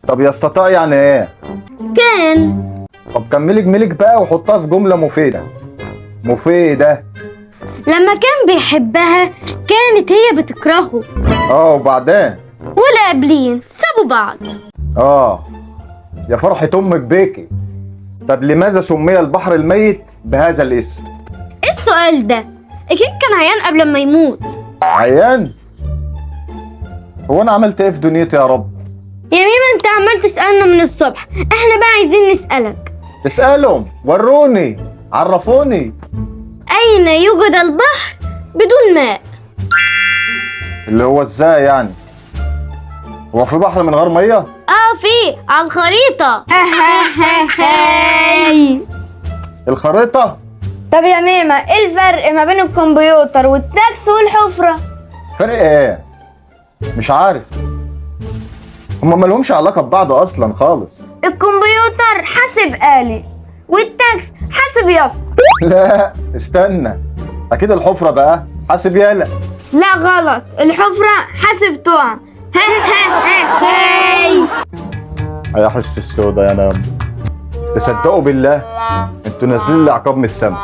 طب يستطيع يعني ايه؟ كان. طب كملي جميلك بقى وحطها في جملة مفيدة. مفيدة. لما كان بيحبها كانت هي بتكرهه، اه وبعدين؟ والقابلين سابوا بعض. اه يا فرحة امك بيكي. طب لماذا سمي البحر الميت بهذا الاسم؟ ايه السؤال ده؟ اكيد كان عيان قبل ما يموت. عيان؟ هو انا عملت ايه في دنيتي يا رب؟ يا ميمة انت عمال تسألنا من الصبح، احنا بقى عايزين نسألك. اسألهم، وروني، عرفوني. اين يوجد البحر بدون ماء؟ اللي هو ازاي يعني؟ هو في بحر من غير ميه؟ في على الخريطة. الخريطة؟ طب يا ميمة، ايه الفرق ما بين الكمبيوتر والتاكس والحفرة؟ فرق ايه؟ مش عارف. هما مالهمش علاقة ببعض اصلا خالص. الكمبيوتر حاسب آلي والتاكس حاسب يسط. لا استنى، اكيد الحفرة بقى حاسب يالا. لا غلط، الحفرة حاسب طعم. يا حشة السودا يا نام. تصدقوا بالله انتوا نازلين لي عقاب من السما.